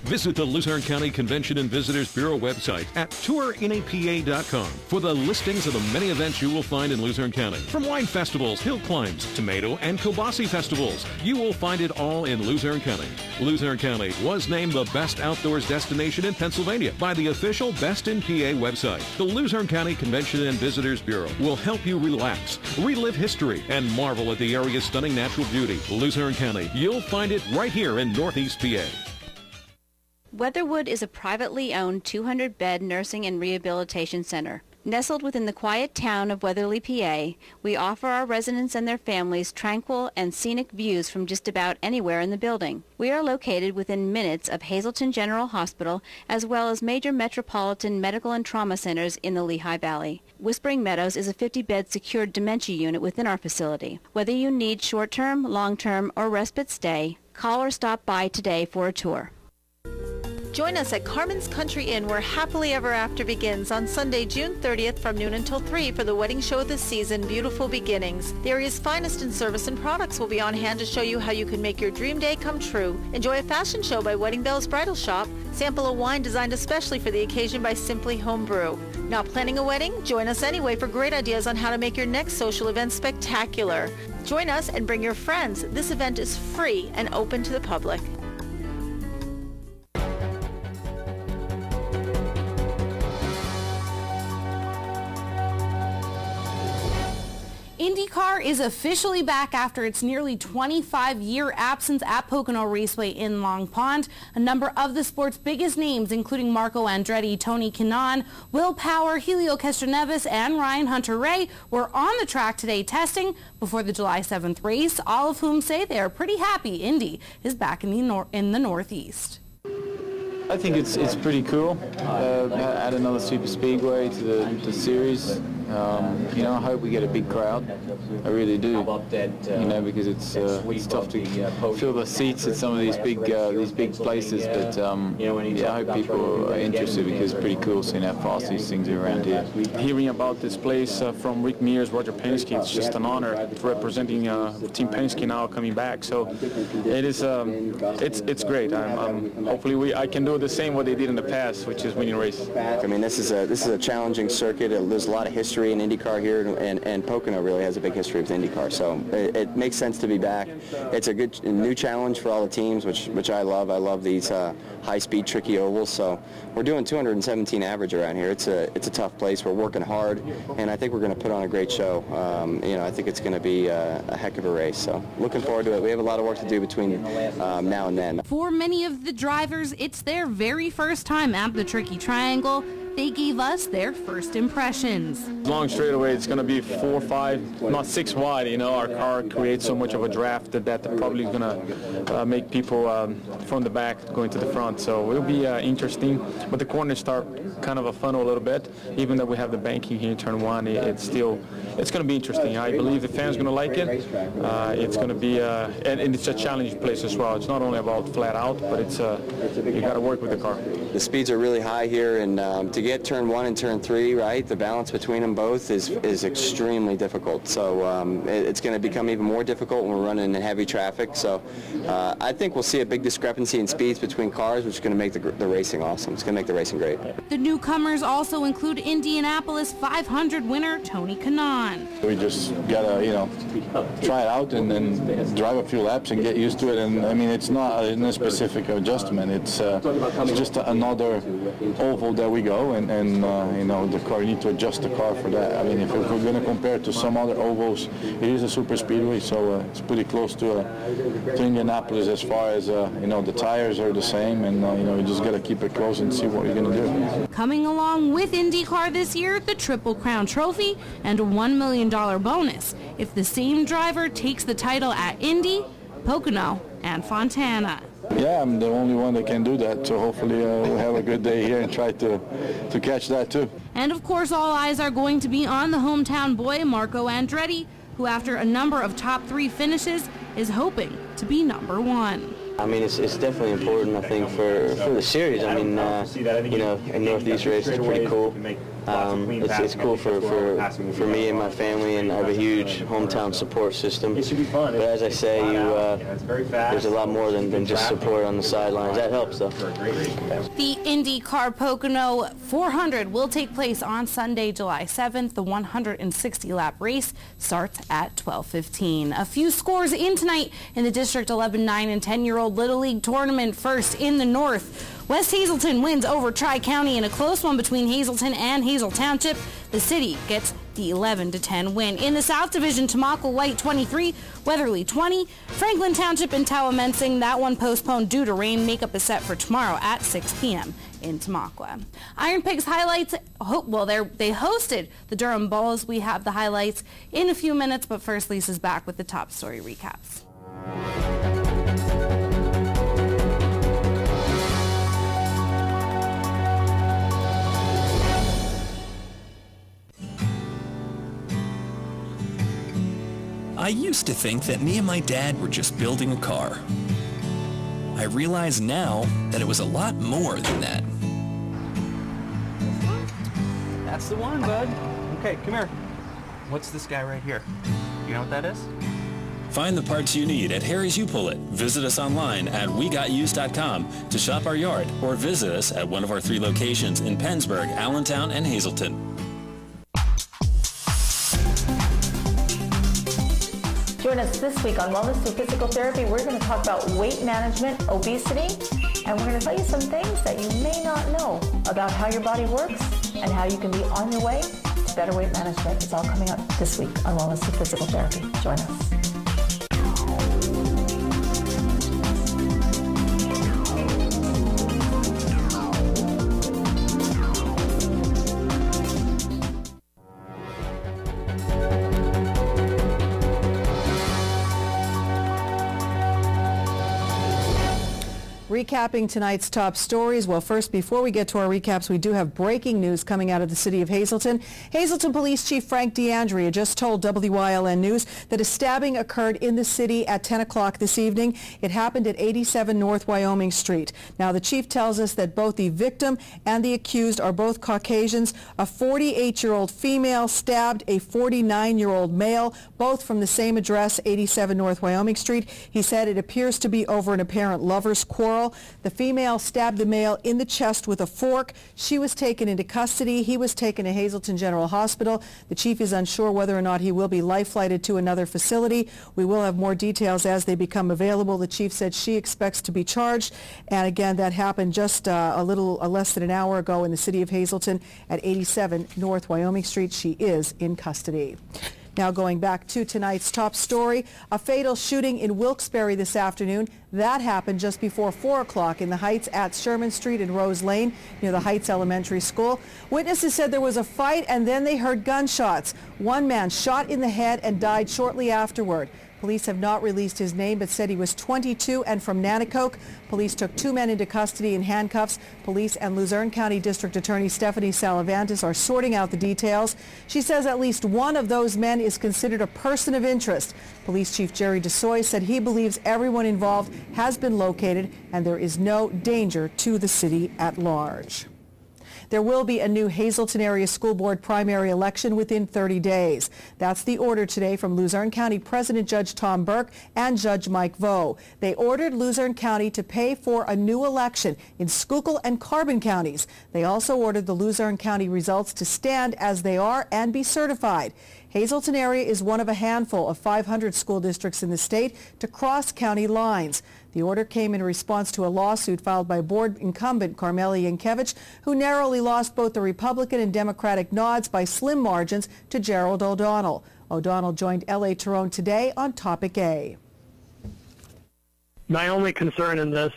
Visit the Luzerne County Convention and Visitors Bureau website at tournapa.com for the listings of the many events you will find in Luzerne County. From wine festivals, hill climbs, tomato and kielbasa festivals, you will find it all in Luzerne County. Luzerne County was named the best outdoors destination in Pennsylvania by the official Best in PA website. The Luzerne County Convention and Visitors Bureau will help you relax, relive history, and marvel at the area's stunning natural beauty. Luzerne County, you'll find it right here in Northeast PA. Weatherwood is a privately owned 200-bed nursing and rehabilitation center. Nestled within the quiet town of Weatherly, PA, we offer our residents and their families tranquil and scenic views from just about anywhere in the building. We are located within minutes of Hazleton General Hospital as well as major metropolitan medical and trauma centers in the Lehigh Valley. Whispering Meadows is a 50-bed secured dementia unit within our facility. Whether you need short-term, long-term, or respite stay, call or stop by today for a tour. Join us at Carmen's Country Inn, where Happily Ever After begins on Sunday, June 30th from noon until 3 for the wedding show of the season, Beautiful Beginnings. The area's finest in service and products will be on hand to show you how you can make your dream day come true. Enjoy a fashion show by Wedding Bells Bridal Shop. Sample a wine designed especially for the occasion by Simply Homebrew. Not planning a wedding? Join us anyway for great ideas on how to make your next social event spectacular. Join us and bring your friends. This event is free and open to the public. IndyCar is officially back after its nearly 25-year absence at Pocono Raceway in Long Pond. A number of the sport's biggest names, including Marco Andretti, Tony Kanaan, Will Power, Helio Castroneves, and Ryan Hunter-Reay, were on the track today testing before the July 7th race, all of whom say they are pretty happy Indy is back in the Northeast. I think it's pretty cool. Add another super speedway to the series. You know, I hope we get a big crowd. I really do. You know, because it's tough to fill the seats at some of these big places. But yeah, I hope people are interested because it's pretty cool seeing how fast these things are around here. Hearing about this place from Rick Mears, Roger Penske, it's just an honor representing Team Penske now coming back. So it is, it's great. Hopefully I can do the same what they did in the past, which is winning races. I mean, this is a challenging circuit. There's a lot of history in IndyCar here, and Pocono really has a big history with IndyCar. So it makes sense to be back. It's a good new challenge for all the teams, which I love. I love these high-speed, tricky ovals. So we're doing 217 average around here. It's a tough place. We're working hard, and I think we're going to put on a great show. You know, I think it's going to be a heck of a race. So looking forward to it. We have a lot of work to do between now and then. For many of the drivers, it's their very first time at the Tricky Triangle. They gave us their first impressions. Long straightaway, it's going to be 4, 5, not 6 wide. You know, our car creates so much of a draft that probably is going to make people from the back going to the front. So it'll be interesting. But the corners start kind of a funnel a little bit. Even though we have the banking here in turn 1, it's going to be interesting. I believe the fans are going to like it. It's going to be, and it's a challenging place as well. It's not only about flat out, but it's you got to work with the car. The speeds are really high here, and to get turn 1 and turn 3 right, the balance between them both is extremely difficult. So it's going to become even more difficult when we're running in heavy traffic. So I think we'll see a big discrepancy in speeds between cars, which is going to make the racing awesome. It's going to make the racing great. The newcomers also include Indianapolis 500 winner Tony Kanaan. We just gotta, you know, try it out and then drive a few laps and get used to it. And I mean, it's not a specific adjustment. It's just another oval that we go, and you know, the car, you need to adjust the car for that. I mean, if we're going to compare it to some other ovals, it is a super speedway, so it's pretty close to Indianapolis as far as you know, the tires are the same, and you know, you just got to keep it close and see what you're going to do. Coming along with IndyCar this year, the Triple Crown Trophy and a $1 million bonus if the same driver takes the title at Indy, Pocono, and Fontana. Yeah, I'm the only one that can do that, so hopefully we'll have a good day here and try to catch that too. And of course, all eyes are going to be on the hometown boy, Marco Andretti, who after a number of top 3 finishes is hoping to be number 1. I mean, it's definitely important, I think, for the series. I mean, you know, a Northeast race is pretty cool. It's cool for me and my family, and I have a huge hometown support system. But as I say, there's a lot more than just support on the sidelines. That helps, though. The IndyCar Pocono 400 will take place on Sunday, July 7th. The 160-lap race starts at 12:15. A few scores in tonight in the District 11, 9, and 10-year-old Little League tournament. First in the North, West Hazelton wins over Tri-County in a close one between Hazelton and Hazel Township. The city gets the 11-10 win. In the South Division, Tamaqua White 23, Weatherly 20. Franklin Township and Tawamensing, that one postponed due to rain. Makeup is set for tomorrow at 6 p.m. in Tamaqua. Iron Pigs highlights, well, they hosted the Durham Bulls. We have the highlights in a few minutes, but first Lisa's back with the top story recaps. I used to think that me and my dad were just building a car. I realize now that it was a lot more than that. That's the one, bud. Okay, come here. What's this guy right here? You know what that is? Find the parts you need at Harry's You Pull It. Visit us online at wegotused.com to shop our yard, or visit us at one of our 3 locations in Pennsburg, Allentown, and Hazelton. Join us this week on Wellness Through Physical Therapy. We're going to talk about weight management, obesity, and we're going to tell you some things that you may not know about how your body works and how you can be on your way to better weight management. It's all coming up this week on Wellness to Physical Therapy. Join us. Recapping tonight's top stories. Well, first, before we get to our recaps, we do have breaking news coming out of the city of Hazelton. Hazelton Police Chief Frank DeAndrea just told WYLN News that a stabbing occurred in the city at 10 o'clock this evening. It happened at 87 North Wyoming Street. Now, the chief tells us that both the victim and the accused are both Caucasians. A 48-year-old female stabbed a 49-year-old male, both from the same address, 87 North Wyoming Street. He said it appears to be over an apparent lover's quarrel. The female stabbed the male in the chest with a fork. She was taken into custody. He was taken to Hazelton General Hospital. The chief is unsure whether or not he will be life-flighted to another facility. We will have more details as they become available. The chief said she expects to be charged. And again, that happened just less than an hour ago in the city of Hazelton at 87 North Wyoming Street. She is in custody. Now going back to tonight's top story, a fatal shooting in Wilkes-Barre this afternoon. That happened just before 4 o'clock in the Heights at Sherman Street and Rose Lane near the Heights Elementary School. Witnesses said there was a fight and then they heard gunshots. One man shot in the head and died shortly afterward. Police have not released his name but said he was 22 and from Nanticoke. Police took 2 men into custody in handcuffs. Police and Luzerne County District Attorney Stephanie Salavantis are sorting out the details. She says at least one of those men is considered a person of interest. Police Chief Jerry DeSoy said he believes everyone involved has been located and there is no danger to the city at large. There will be a new Hazelton Area School Board primary election within 30 days. That's the order today from Luzerne County President Judge Tom Burke and Judge Mike Vo. They ordered Luzerne County to pay for a new election in Schuylkill and Carbon counties. They also ordered the Luzerne County results to stand as they are and be certified. Hazelton area is one of a handful of 500 school districts in the state to cross county lines. The order came in response to a lawsuit filed by board incumbent Carmela Yankiewicz, who narrowly lost both the Republican and Democratic nods by slim margins to Gerald O'Donnell. O'Donnell joined L.A. Tyrone today on Topic A. My only concern in this,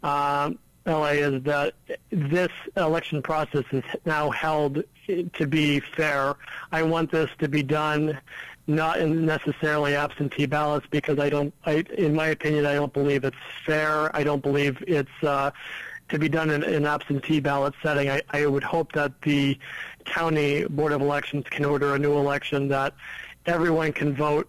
L.A., is that this election process is now held to be fair. I want this to be done not in necessarily absentee ballots because in my opinion, I don't believe it's fair. I don't believe it's to be done in an absentee ballot setting. I would hope that the County Board of Elections can order a new election that everyone can vote.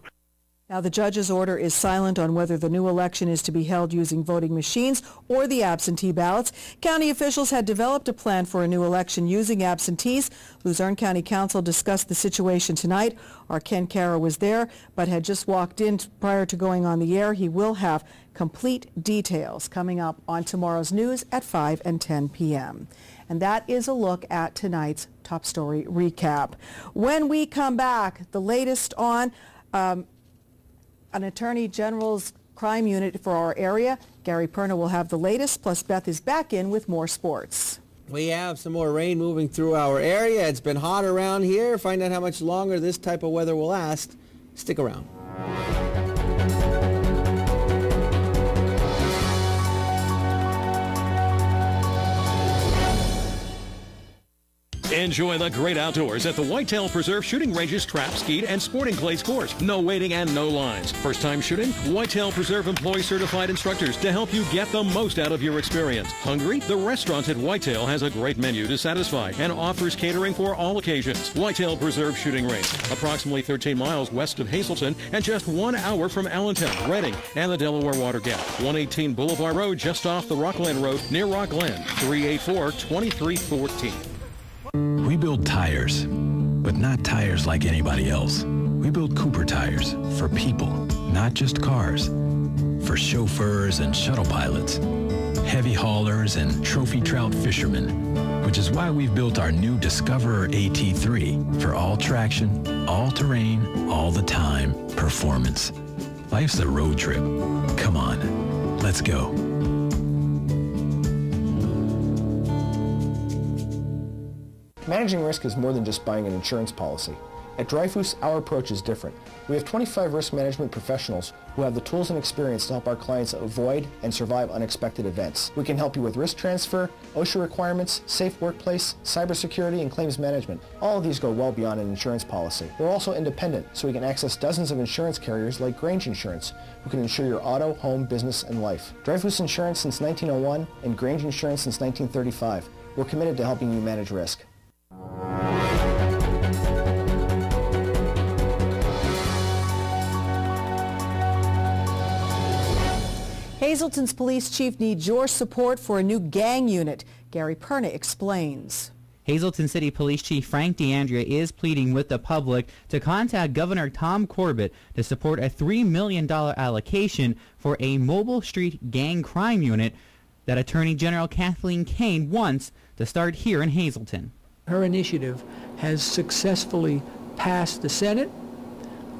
Now, the judge's order is silent on whether the new election is to be held using voting machines or the absentee ballots. County officials had developed a plan for a new election using absentees. Luzerne County Council discussed the situation tonight. Our Ken Cara was there, but had just walked in prior to going on the air. He will have complete details coming up on tomorrow's news at 5 and 10 p.m. And that is a look at tonight's top story recap. When we come back, the latest on an Attorney General's crime unit for our area. Gary Perna will have the latest, plus Beth is back in with more sports. We have some more rain moving through our area. It's been hot around here. Find out how much longer this type of weather will last. Stick around. Enjoy the great outdoors at the Whitetail Preserve Shooting Range's Trap, Skeet, and Sporting Clays course. No waiting and no lines. First time shooting? Whitetail Preserve employs certified instructors to help you get the most out of your experience. Hungry? The restaurant at Whitetail has a great menu to satisfy and offers catering for all occasions. Whitetail Preserve Shooting Range, approximately 13 miles west of Hazelton and just 1 hour from Allentown, Reading, and the Delaware Water Gap. 118 Boulevard Road, just off the Rockland Road near Rockland. 384-2314. We build tires, but not tires like anybody else. We build Cooper tires for people, not just cars. For chauffeurs and shuttle pilots, heavy haulers and trophy trout fishermen, which is why we've built our new Discoverer AT3 for all traction, all terrain, all the time performance. Life's a road trip. Come on, let's go. Managing risk is more than just buying an insurance policy. At Dreyfus, our approach is different. We have 25 risk management professionals who have the tools and experience to help our clients avoid and survive unexpected events. We can help you with risk transfer, OSHA requirements, safe workplace, cybersecurity, and claims management. All of these go well beyond an insurance policy. We're also independent, so we can access dozens of insurance carriers like Grange Insurance, who can insure your auto, home, business, and life. Dreyfus Insurance since 1901 and Grange Insurance since 1935. We're committed to helping you manage risk. Hazleton's police chief needs your support for a new gang unit. Gary Perna explains. Hazleton City Police Chief Frank DeAndrea is pleading with the public to contact Governor Tom Corbett to support a $3 million allocation for a mobile street gang crime unit that Attorney General Kathleen Kane wants to start here in Hazleton. Her initiative has successfully passed the Senate.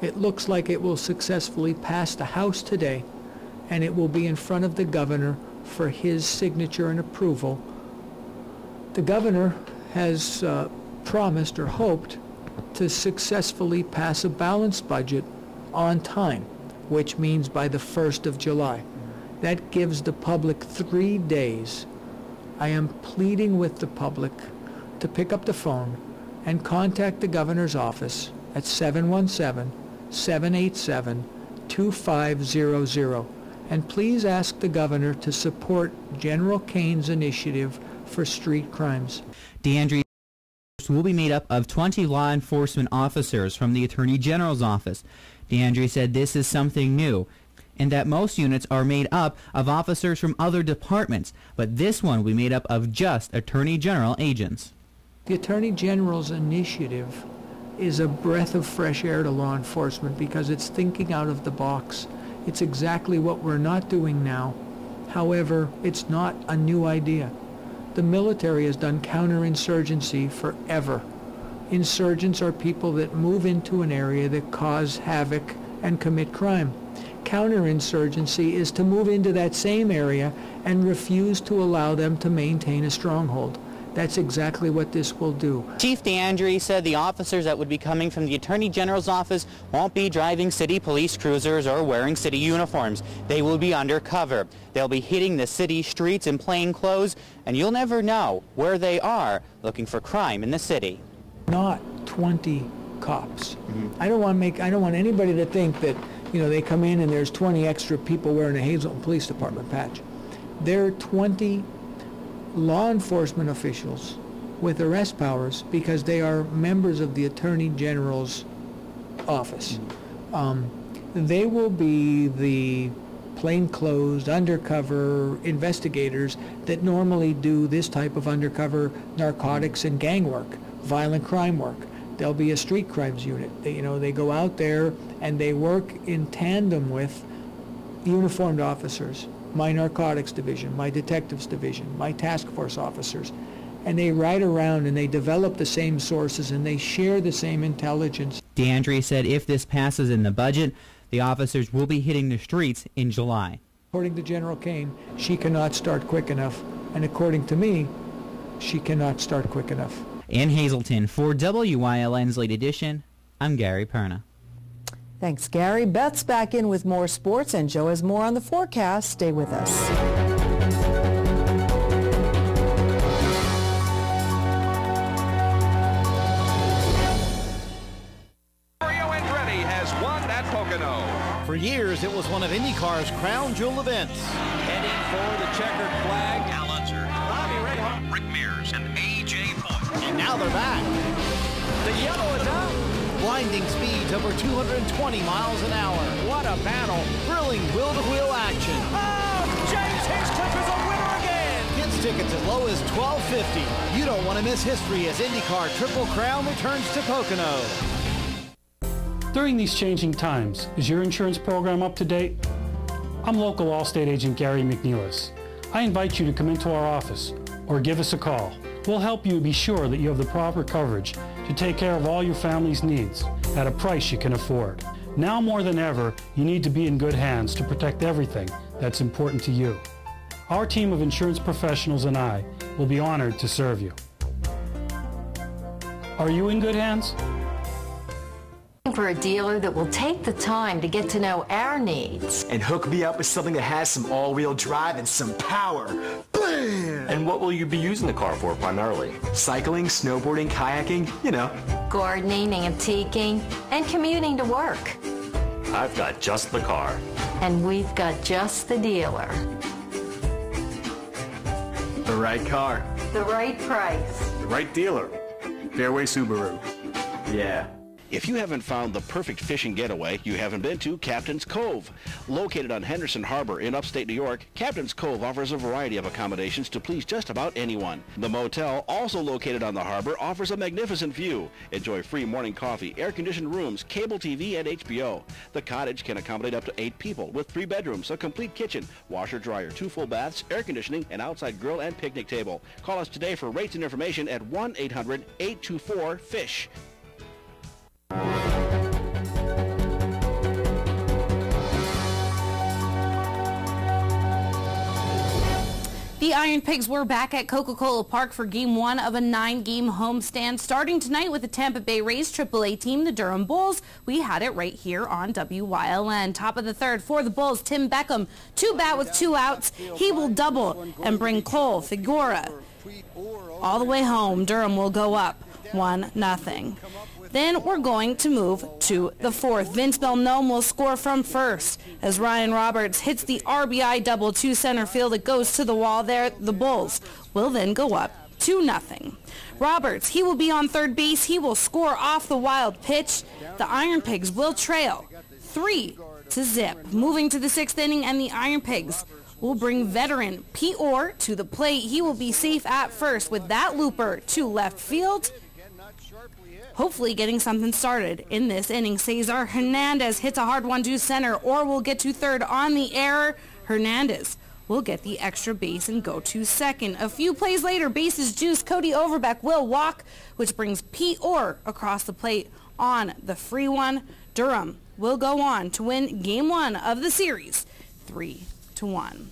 It looks like it will successfully pass the House today, and it will be in front of the governor for his signature and approval. The governor has promised or hoped to successfully pass a balanced budget on time, which means by the 1st of July. That gives the public 3 days. I am pleading with the public to pick up the phone and contact the governor's office at 717-787-2500. And please ask the governor to support General Kane's initiative for street crimes. DeAndrea will be made up of 20 law enforcement officers from the Attorney General's office. DeAndrea said this is something new, and that most units are made up of officers from other departments, but this one will be made up of just Attorney General agents. The Attorney General's initiative is a breath of fresh air to law enforcement because it's thinking out of the box. It's exactly what we're not doing now. However, it's not a new idea. The military has done counterinsurgency forever. Insurgents are people that move into an area that cause havoc and commit crime. Counterinsurgency is to move into that same area and refuse to allow them to maintain a stronghold. That's exactly what this will do. Chief DeAndrea said the officers that would be coming from the Attorney General's office won't be driving city police cruisers or wearing city uniforms. They will be undercover. They'll be hitting the city streets in plain clothes, and you'll never know where they are looking for crime in the city. Not 20 cops. I don't want anybody to think that, you know, they come in and there's 20 extra people wearing a Hazleton Police Department patch. There are 20 law enforcement officials with arrest powers because they are members of the Attorney General's office. They will be the plainclothes, undercover investigators that normally do this type of undercover narcotics and gang work, violent crime work. There'll be a street crimes unit. They go out there and they work in tandem with uniformed officers, my narcotics division, my detectives division, my task force officers, and they ride around and they develop the same sources and they share the same intelligence. DeAndrea said if this passes in the budget, the officers will be hitting the streets in July. According to General Kane, she cannot start quick enough, and according to me, she cannot start quick enough. In Hazleton, for WYLN's Late Edition, I'm Gary Perna. Thanks, Gary. Beth's back in with more sports, and Joe has more on the forecast. Stay with us. Mario Andretti has won at Pocono. For years, it was one of IndyCar's crown jewel events. Heading for the checkered flag, Al Unser, Bobby Rahal, Rick Mears, and A.J. Foyt. And now they're back. The yellow is out. Blinding speeds over 220 miles an hour. What a battle. Thrilling wheel-to-wheel action. Oh, James Hinchcliffe is a winner again. Kids tickets as low as $12.50. You don't want to miss history as IndyCar Triple Crown returns to Pocono. During these changing times, is your insurance program up to date? I'm local Allstate agent Gary McNeilis. I invite you to come into our office or give us a call. We'll help you be sure that you have the proper coverage to take care of all your family's needs at a price you can afford. Now more than ever, you need to be in good hands to protect everything that's important to you. Our team of insurance professionals and I will be honored to serve you. Are you in good hands? For a dealer that will take the time to get to know our needs. And hook me up with something that has some all-wheel drive and some power. Bam! And what will you be using the car for primarily? Cycling, snowboarding, kayaking, you know. Gardening, antiquing, and commuting to work. I've got just the car. And we've got just the dealer. The right car. The right price. The right dealer. Fairway Subaru. Yeah. If you haven't found the perfect fishing getaway, you haven't been to Captain's Cove. Located on Henderson Harbor in upstate New York, Captain's Cove offers a variety of accommodations to please just about anyone. The motel, also located on the harbor, offers a magnificent view. Enjoy free morning coffee, air-conditioned rooms, cable TV, and HBO. The cottage can accommodate up to 8 people with 3 bedrooms, a complete kitchen, washer, dryer, 2 full baths, air conditioning, an outside grill, and picnic table. Call us today for rates and information at 1-800-824-FISH. The Iron Pigs were back at Coca-Cola Park for Game 1 of a 9-game homestand. Starting tonight with the Tampa Bay Rays AAA team, the Durham Bulls. We had it right here on WYLN. Top of the third for the Bulls, Tim Beckham. 2-bat with 2 outs. He will double and bring Cole Figueroa all the way home. Durham will go up 1-0. Then we're going to move to the fourth. Vince Belnome will score from first as Ryan Roberts hits the RBI double to center field. It goes to the wall there. The Bulls will then go up 2-0. Roberts, he will be on third base. He will score off the wild pitch. The Iron Pigs will trail 3-0. Moving to the 6th inning, and the Iron Pigs will bring veteran Pete Orr to the plate. He will be safe at first with that looper to left field. Hopefully getting something started in this inning. Cesar Hernandez hits a hard one to center, or will get to third on the error. Hernandez will get the extra base and go to second. A few plays later, bases juiced. Cody Overbeck will walk, which brings Pete Orr across the plate on the free one. Durham will go on to win Game 1 of the series 3-1.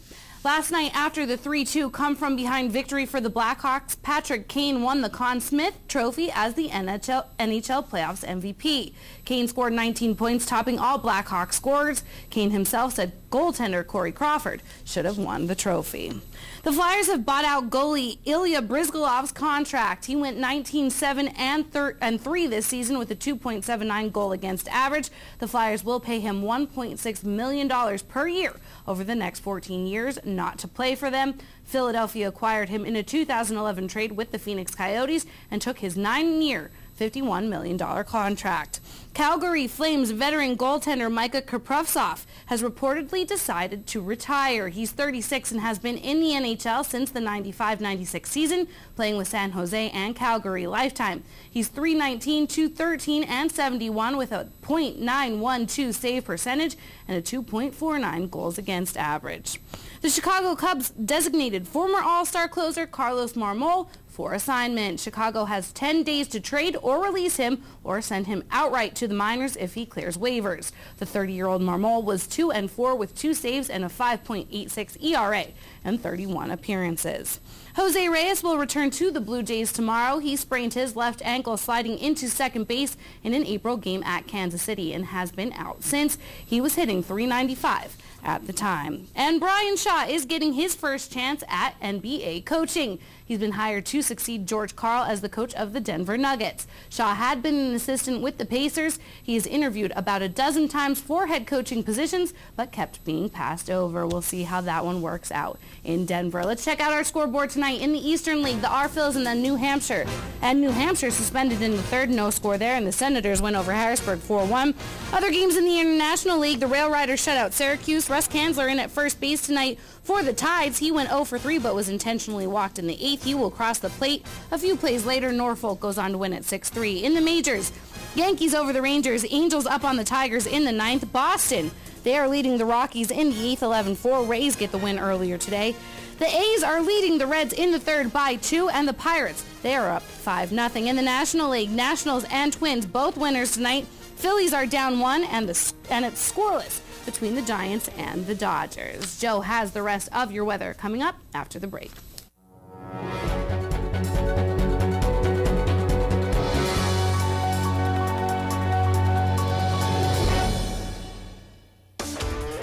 Last night, after the 3-2 come-from-behind victory for the Blackhawks, Patrick Kane won the Conn Smythe Trophy as the NHL Playoffs MVP. Kane scored 19 points, topping all Blackhawks scorers. Kane himself said goaltender Corey Crawford should have won the trophy. The Flyers have bought out goalie Ilya Bryzgalov's contract. He went 19-7 and 3 this season with a 2.79 goal against average. The Flyers will pay him $1.6 million per year over the next 14 years not to play for them. Philadelphia acquired him in a 2011 trade with the Phoenix Coyotes and took his 9-year, $51 million contract. Calgary Flames veteran goaltender Micah Kaprizov has reportedly decided to retire. He's 36 and has been in the NHL since the 95-96 season, playing with San Jose and Calgary lifetime. He's .319, .213, and .71 with a .912 save percentage and a 2.49 goals against average. The Chicago Cubs designated former All-Star closer Carlos Marmol for assignment. Chicago has 10 days to trade or release him or send him outright to the minors if he clears waivers. The 30-year-old Marmol was 2-4 with 2 saves and a 5.86 ERA and 31 appearances. Jose Reyes will return to the Blue Jays tomorrow. He sprained his left ankle sliding into second base in an April game at Kansas City and has been out since. He was hitting .395 at the time. And Brian Shaw is getting his first chance at NBA coaching. He's been hired to succeed George Karl as the coach of the Denver Nuggets. Shaw had been an assistant with the Pacers. He has interviewed about a dozen times for head coaching positions, but kept being passed over. We'll see how that one works out in Denver. Let's check out our scoreboard tonight. In the Eastern League, the R-Phils and the New Hampshire. And New Hampshire suspended in the third, no score there, and the Senators went over Harrisburg 4-1. Other games in the International League, the Rail Riders shut out Syracuse. Russ Kanzler in at first base tonight for the Tides. He went 0-for-3 but was intentionally walked in the 8th. He will cross the plate. A few plays later, Norfolk goes on to win at 6-3. In the majors, Yankees over the Rangers, Angels up on the Tigers in the 9th. Boston, they are leading the Rockies in the 8th, 11-4. Rays get the win earlier today. The A's are leading the Reds in the 3rd by 2, and the Pirates, they are up 5-0. In the National League, Nationals and Twins, both winners tonight. Phillies are down 1, and it's scoreless between the Giants and the Dodgers. Joe has the rest of your weather coming up after the break.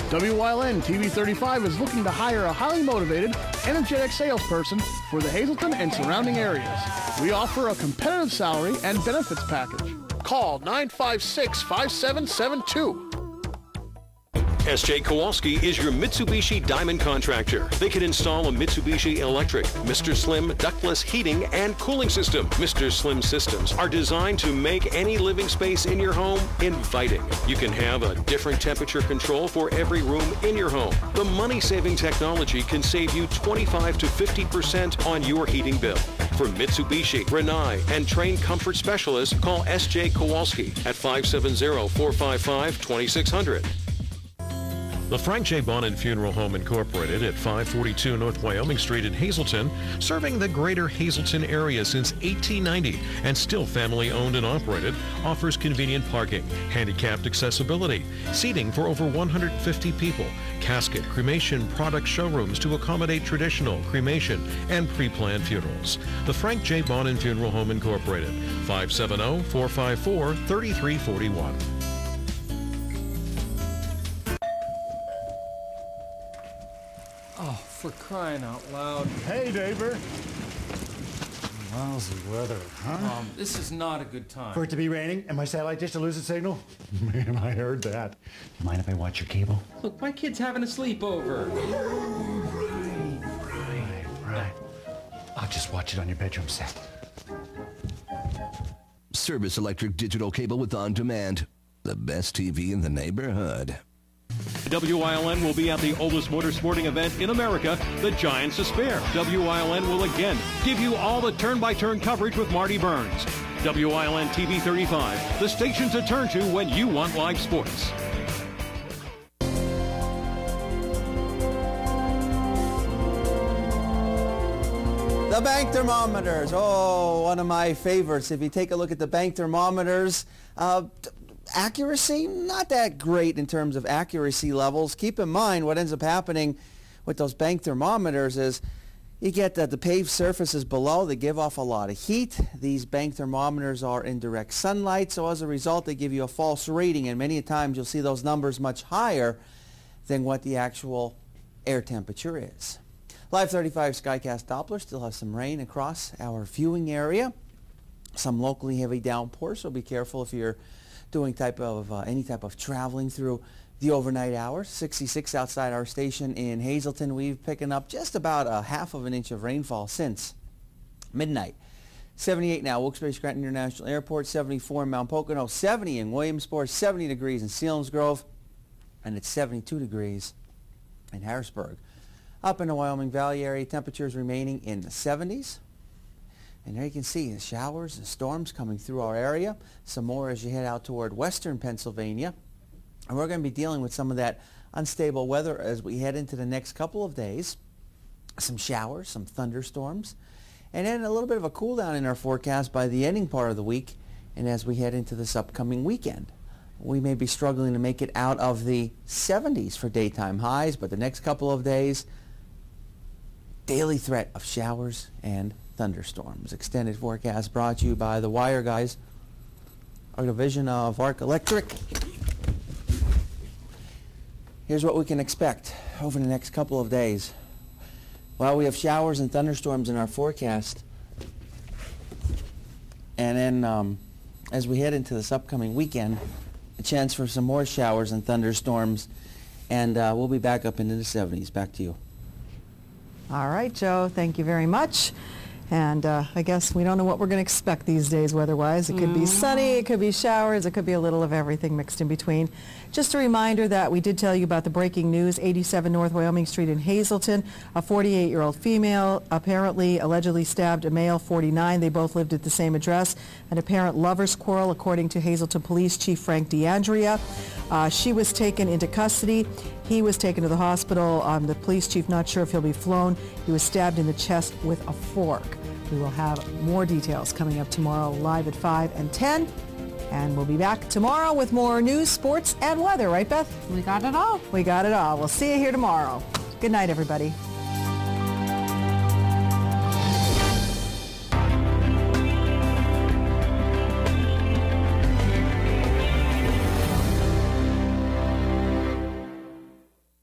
WYLN TV 35 is looking to hire a highly motivated, energetic salesperson for the Hazleton and surrounding areas. We offer a competitive salary and benefits package. Call 956-5772. S.J. Kowalski is your Mitsubishi Diamond contractor. They can install a Mitsubishi electric, Mr. Slim ductless heating and cooling system. Mr. Slim systems are designed to make any living space in your home inviting. You can have a different temperature control for every room in your home. The money-saving technology can save you 25 to 50% on your heating bill. For Mitsubishi, Rinnai, and trained comfort specialists, call S.J. Kowalski at 570-455-2600. The Frank J. Bonin Funeral Home Incorporated at 542 North Wyoming Street in Hazleton, serving the greater Hazleton area since 1890 and still family owned and operated, offers convenient parking, handicapped accessibility, seating for over 150 people, casket, cremation product showrooms to accommodate traditional, cremation, and pre-planned funerals. The Frank J. Bonin Funeral Home Incorporated, 570-454-3341. Oh, for crying out loud. Hey, neighbor. Lousy weather, huh? This is not a good time. For it to be raining and my satellite dish to lose its signal? Man, I heard that. You mind if I watch your cable? Look, my kid's having a sleepover. Right. I'll just watch it on your bedroom set. Service Electric digital cable with On Demand. The best TV in the neighborhood. WYLN will be at the oldest motor sporting event in America, the Giants of Spare. WYLN will again give you all the turn-by-turn coverage with Marty Burns. WYLN TV 35, the station to turn to when you want live sports. The bank thermometers. Oh, one of my favorites. If you take a look at the bank thermometers, accuracy, not that great in terms of accuracy levels. Keep in mind what ends up happening with those bank thermometers is you get the paved surfaces below. They give off a lot of heat. These bank thermometers are in direct sunlight, so as a result they give you a false reading, and many times you'll see those numbers much higher than what the actual air temperature is. Live 35 Skycast Doppler still has some rain across our viewing area. Some locally heavy downpours, so be careful if you're doing any type of traveling through the overnight hours. 66 outside our station in Hazleton. We've picking up just about a half of an inch of rainfall since midnight. 78 now, Wilkes-Barre Scranton International Airport, 74 in Mount Pocono, 70 in Williamsport, 70 degrees in Selinsgrove, and it's 72 degrees in Harrisburg. Up in the Wyoming Valley area, temperatures remaining in the 70s. And there you can see the showers and storms coming through our area. Some more as you head out toward western Pennsylvania. And we're going to be dealing with some of that unstable weather as we head into the next couple of days. Some showers, some thunderstorms, and then a little bit of a cool down in our forecast by the ending part of the week and as we head into this upcoming weekend. We may be struggling to make it out of the 70s for daytime highs, but the next couple of days, daily threat of showers and thunderstorms. Extended forecast brought to you by the Wire Guys, our division of Arc Electric. Here's what we can expect over the next couple of days. Well, we have showers and thunderstorms in our forecast. And then as we head into this upcoming weekend, a chance for some more showers and thunderstorms. And we'll be back up into the 70s. Back to you. All right, Joe. Thank you very much. And I guess we don't know what we're going to expect these days weather-wise. It could be sunny, it could be showers, it could be a little of everything mixed in between. Just a reminder that we did tell you about the breaking news, 87 North Wyoming Street in Hazleton. A 48-year-old female allegedly stabbed a male, 49. They both lived at the same address. An apparent lover's quarrel, according to Hazleton Police Chief Frank D'Andrea. She was taken into custody. He was taken to the hospital. The police chief not sure if he'll be flown. He was stabbed in the chest with a fork. We will have more details coming up tomorrow live at 5 and 10. And we'll be back tomorrow with more news, sports, and weather. Right, Beth? We got it all. We got it all. We'll see you here tomorrow. Good night, everybody.